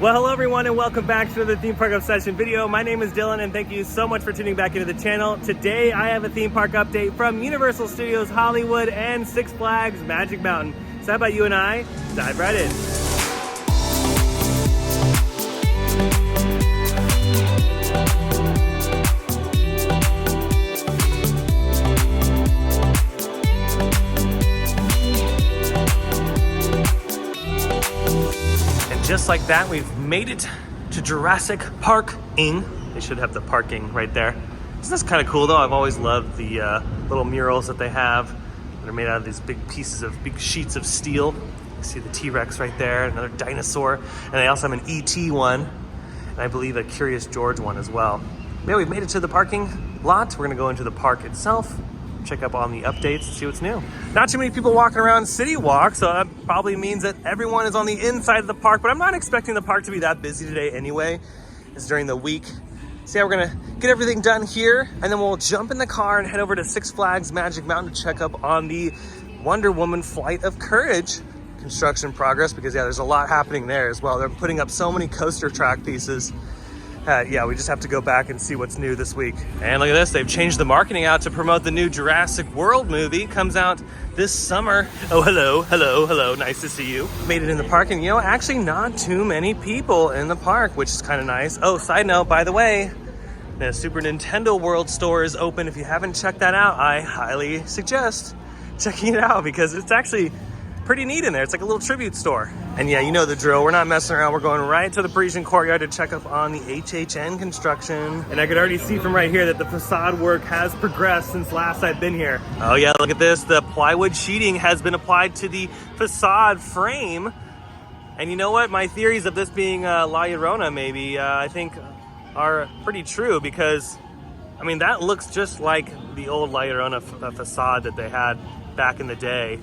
Well, hello everyone and welcome back to the Theme Park Obsession video. My name is Dylan and thank you so much for tuning back into the channel. Today I have a theme park update from Universal Studios Hollywood and Six Flags Magic Mountain. So how about you and I dive right in. Just like that, we've made it to Jurassic Park-ing. They should have the parking right there. So that's kind of cool though. I've always loved the little murals that they have that are made out of these big sheets of steel. You see the T-Rex right there, another dinosaur. And they also have an E.T. one, and I believe a Curious George one as well. Yeah, we've made it to the parking lot. We're gonna go into the park itself, check up on the updates, see what's new. Not too many people walking around City Walk, so that probably means that everyone is on the inside of the park, but I'm not expecting the park to be that busy today anyway. It's during the week. So yeah, we're gonna get everything done here, and then we'll jump in the car and head over to Six Flags Magic Mountain to check up on the Wonder Woman Flight of Courage construction progress, because yeah, there's a lot happening there as well. They're putting up so many coaster track pieces. Yeah, we just have to go back and see what's new this week. And look at this, they've changed the marketing out to promote the new Jurassic World movie. Comes out this summer. Oh, hello, nice to see you. Made it in the park, and you know, actually not too many people in the park, which is kind of nice. Oh, side note, by the way, the Super Nintendo World store is open. If you haven't checked that out, I highly suggest checking it out because it's actually pretty neat in there. It's like a little tribute store. And yeah, you know the drill. We're not messing around. We're going right to the Parisian Courtyard to check up on the HHN construction. And I could already see from right here that the facade work has progressed since last I've been here. Oh yeah, look at this. The plywood sheeting has been applied to the facade frame. And you know what? My theories of this being La Llorona maybe, I think are pretty true, because I mean, that looks just like the old La Llorona facade that they had back in the day.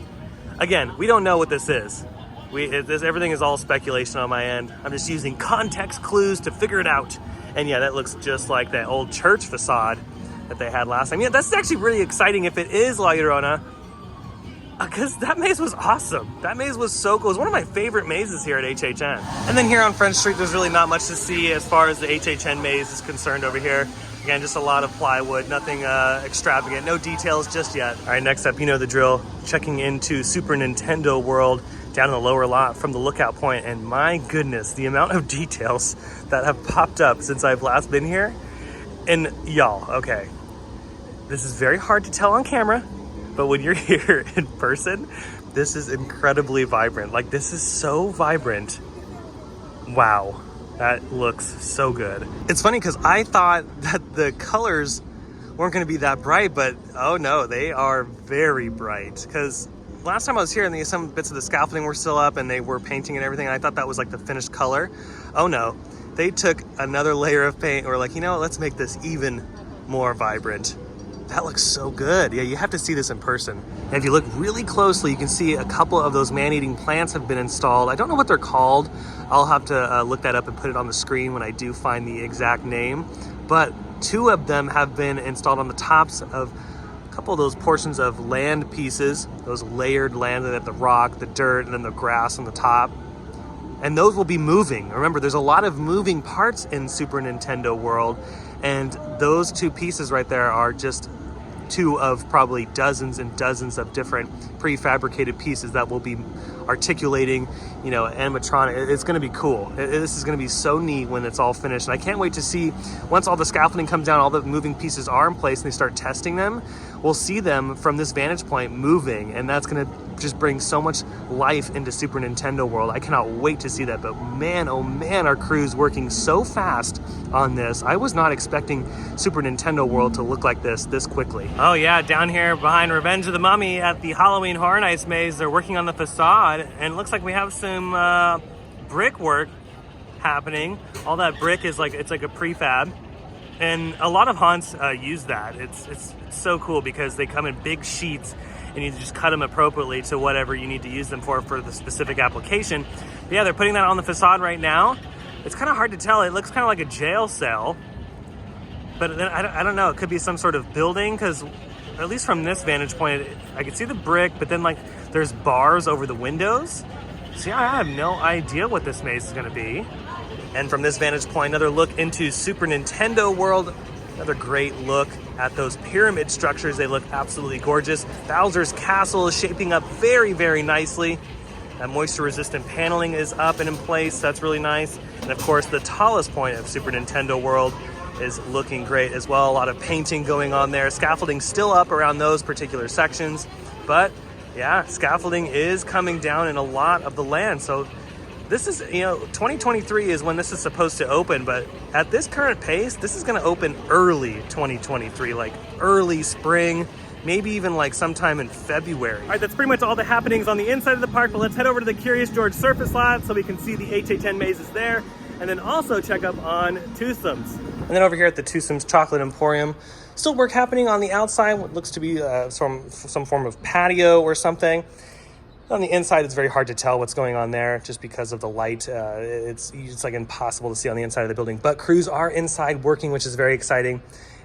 Again, we don't know what this is. Everything is all speculation on my end. I'm just using context clues to figure it out. And yeah, that looks just like that old church facade that they had last time. Yeah, that's actually really exciting if it is La Llorona, because that maze was awesome. That maze was so cool. It was one of my favorite mazes here at HHN. And then here on French Street, there's really not much to see as far as the HHN maze is concerned over here. Again, just a lot of plywood, nothing extravagant, no details just yet. All right, next up, you know the drill. Checking into Super Nintendo World down in the lower lot from the lookout point. And my goodness, the amount of details that have popped up since I've last been here. And y'all, okay, this is very hard to tell on camera, but when you're here in person, this is incredibly vibrant. Like, this is so vibrant. Wow. That looks so good. It's funny because I thought that the colors weren't going to be that bright, but oh no, they are very bright. Because last time I was here, and some bits of the scaffolding were still up and they were painting and everything, and I thought that was like the finished color. Oh no, they took another layer of paint and were like, you know what, let's make this even more vibrant. That looks so good. Yeah, you have to see this in person. And if you look really closely, you can see a couple of those man-eating plants have been installed. I don't know what they're called. I'll have to look that up and put it on the screen when I do find the exact name. But two of them have been installed on the tops of a couple of those portions of land pieces, those layered land, that the rock, the dirt, and then the grass on the top. And those will be moving. Remember, there's a lot of moving parts in Super Nintendo World, and those two pieces right there are just two of probably dozens and dozens of different prefabricated pieces that will be articulating, you know, animatronic. It's going to be cool. This is going to be so neat when it's all finished. And I can't wait to see, once all the scaffolding comes down, all the moving pieces are in place, and they start testing them, we'll see them from this vantage point moving, and that's going to just bring so much life into Super Nintendo World. I cannot wait to see that. But man, oh man, our crew's working so fast on this. I was not expecting Super Nintendo World to look like this quickly. Oh yeah, down here behind Revenge of the Mummy at the Halloween Horror Nights maze, they're working on the facade, and it looks like we have some brickwork happening. All that brick is like, it's like a prefab. And a lot of haunts use that. It's so cool because they come in big sheets, and you just cut them appropriately to whatever you need to use them for the specific application. But yeah, they're putting that on the facade right now. It's kind of hard to tell. It looks kind of like a jail cell, but then I don't know. It could be some sort of building, because at least from this vantage point, I could see the brick, but then like there's bars over the windows. See, I have no idea what this maze is going to be. And from this vantage point, another look into Super Nintendo World. Another great look at those pyramid structures. They look absolutely gorgeous. Bowser's Castle is shaping up very, very nicely. That moisture-resistant paneling is up and in place. That's really nice. And of course, the tallest point of Super Nintendo World is looking great as well. A lot of painting going on there. Scaffolding still up around those particular sections. But yeah, scaffolding is coming down in a lot of the land. So this is, 2023 is when this is supposed to open, but at this current pace, this is going to open early 2023, like early spring, maybe even like sometime in February. All right, that's pretty much all the happenings on the inside of the park, but let's head over to the Curious George surface lot so we can see the HHN mazes there, and then also check up on Twosomes. And then over here at the Twosomes Chocolate Emporium, still work happening on the outside, what looks to be some form of patio or something. On the inside, it's very hard to tell what's going on there just because of the light. It's like impossible to see on the inside of the building. But crews are inside working, which is very exciting.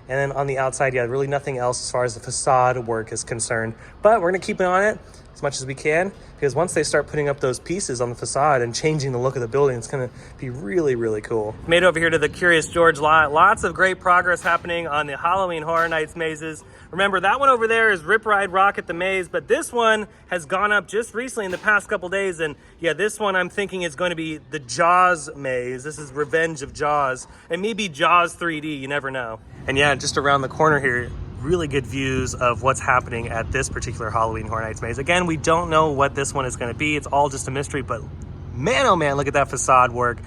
And then on the outside, yeah, really nothing else as far as the facade work is concerned. But we're going to keep an eye on it as much as we can, because once they start putting up those pieces on the facade and changing the look of the building, it's going to be really, really cool. Made it over here to the Curious George lot. Lots of great progress happening on the Halloween Horror Nights mazes. Remember, that one over there is Rip Ride Rockit the Maze, but this one has gone up just recently in the past couple days. And yeah, this one I'm thinking is going to be the Jaws maze. This is Revenge of Jaws. And maybe Jaws 3D, you never know. And yeah, just around the corner here, really good views of what's happening at this particular Halloween Horror Nights maze. Again, we don't know what this one is going to be. It's all just a mystery, but man, oh man, look at that facade work.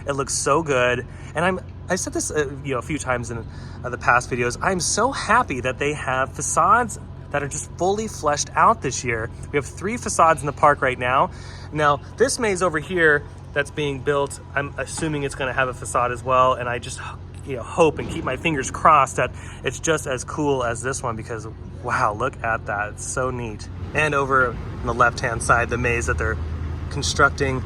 It looks so good. And I said this a few times in the past videos. I'm so happy that they have facades that are just fully fleshed out this year. We have 3 facades in the park right now. Now, this maze over here that's being built, I'm assuming it's going to have a facade as well, and I just hope and keep my fingers crossed that it's just as cool as this one, because wow, look at that. It's so neat. And over on the left-hand side, the maze that they're constructing.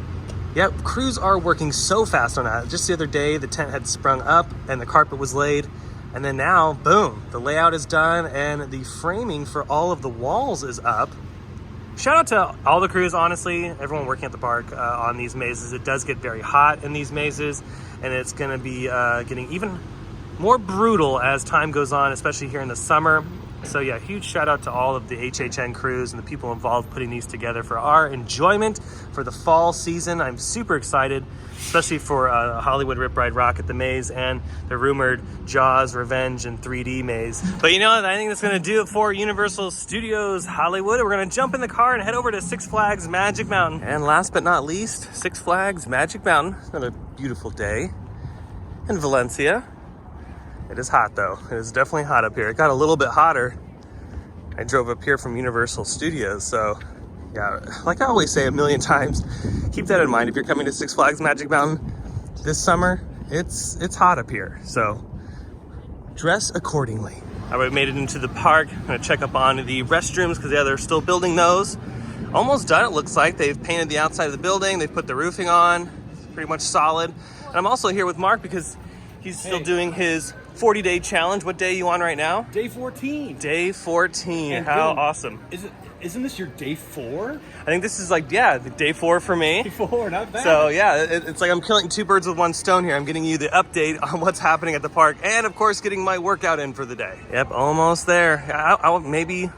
Yep, crews are working so fast on that. Just the other day, the tent had sprung up and the carpet was laid. And then now, boom, the layout is done and the framing for all of the walls is up. Shout out to all the crews, honestly, everyone working at the park on these mazes. It does get very hot in these mazes, and it's gonna be getting even more brutal as time goes on, especially here in the summer. So yeah, huge shout out to all of the HHN crews and the people involved putting these together for our enjoyment for the fall season. I'm super excited, especially for Hollywood Rip Ride Rockit the Maze and the rumored Jaws Revenge and 3D maze. But you know what, I think that's gonna do it for Universal Studios Hollywood. We're gonna jump in the car and head over to Six Flags Magic Mountain. And last but not least, Six Flags Magic Mountain. Another beautiful day in Valencia. It is hot though. It is definitely hot up here. It got a little bit hotter. I drove up here from Universal Studios, so yeah, like I always say a million times, keep that in mind. If you're coming to Six Flags Magic Mountain this summer, it's hot up here, so dress accordingly. All right, we made it into the park. I'm gonna check up on the restrooms because yeah, they're still building those. Almost done, it looks like. They've painted the outside of the building. They've put the roofing on. It's pretty much solid. And I'm also here with Mark because he's still doing his 40-day challenge. What day are you on right now? Day 14. Day 14. And how dude, awesome. Isn't this your day 4? I think this is like, yeah, the day 4 for me. Day 4, not bad. So yeah, it's like I'm killing 2 birds with 1 stone here. I'm getting you the update on what's happening at the park and of course getting my workout in for the day. Yep, almost there. I'll maybe,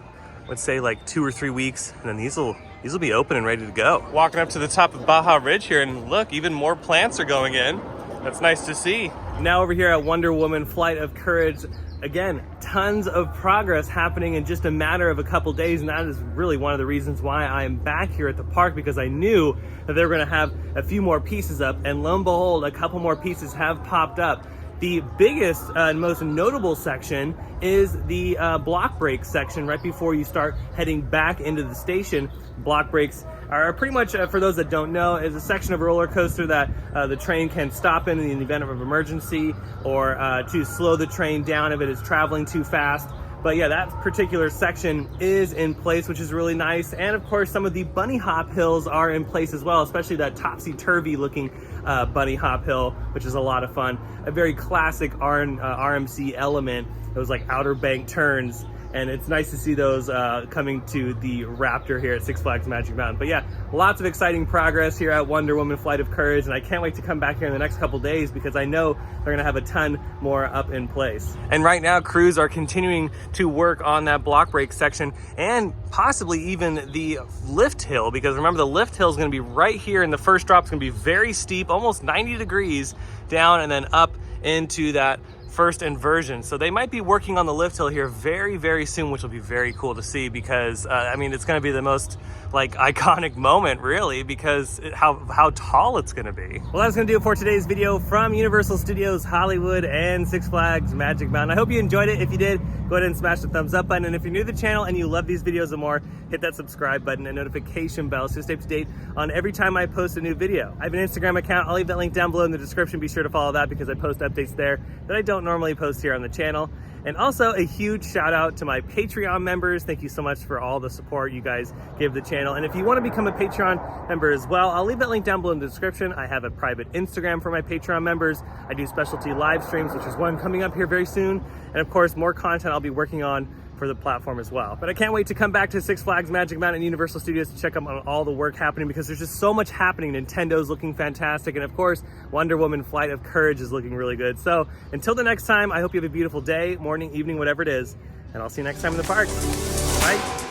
let's say like 2 or 3 weeks, and then these will be open and ready to go. Walking up to the top of Baja Ridge here, and look, even more plants are going in. That's nice to see. Now over here at Wonder Woman Flight of Courage, again, tons of progress happening in just a matter of a couple days, and that is really one of the reasons why I am back here at the park, because I knew that they were gonna have a few more pieces up, and lo and behold, a couple more pieces have popped up. The biggest and most notable section is the block break section right before you start heading back into the station. Block breaks are pretty much, for those that don't know, is a section of a roller coaster that the train can stop in the event of an emergency, or to slow the train down if it is traveling too fast. But yeah, that particular section is in place, which is really nice. And of course, some of the bunny hop hills are in place as well, especially that topsy-turvy looking bunny hop hill, which is a lot of fun. A very classic RMC element, those like outer bank turns. and it's nice to see those coming to the Raptor here at Six Flags Magic Mountain. But yeah, lots of exciting progress here at Wonder Woman Flight of Courage, and I can't wait to come back here in the next couple days because I know they're gonna have a ton more up in place. And right now, crews are continuing to work on that block break section and possibly even the lift hill, because remember, the lift hill is gonna be right here, and the first drop is gonna be very steep, almost 90 degrees down and then up into that first inversion. So they might be working on the lift hill here very, very soon, which will be very cool to see because I mean, it's going to be the most like iconic moment really, because how tall it's going to be. Well, that's going to do it for today's video from Universal Studios Hollywood and Six Flags Magic Mountain. I hope you enjoyed it. If you did, go ahead and smash the thumbs up button. And if you're new to the channel and you love these videos and more, hit that subscribe button and notification bell so you stay up to date on every time I post a new video. I have an Instagram account. I'll leave that link down below in the description. Be sure to follow that because I post updates there that I don't normally post here on the channel. And also a huge shout out to my Patreon members. Thank you so much for all the support you guys give the channel. And if you want to become a Patreon member as well, I'll leave that link down below in the description. I have a private Instagram for my Patreon members. I do specialty live streams, which is one coming up here very soon. And of course, more content I'll be working on for the platform as well. But I can't wait to come back to Six Flags Magic Mountain and Universal Studios to check out on all the work happening because there's just so much happening. Nintendo's looking fantastic, and of course, Wonder Woman Flight of Courage is looking really good. So until the next time, I hope you have a beautiful day, morning, evening, whatever it is, and I'll see you next time in the park. Bye.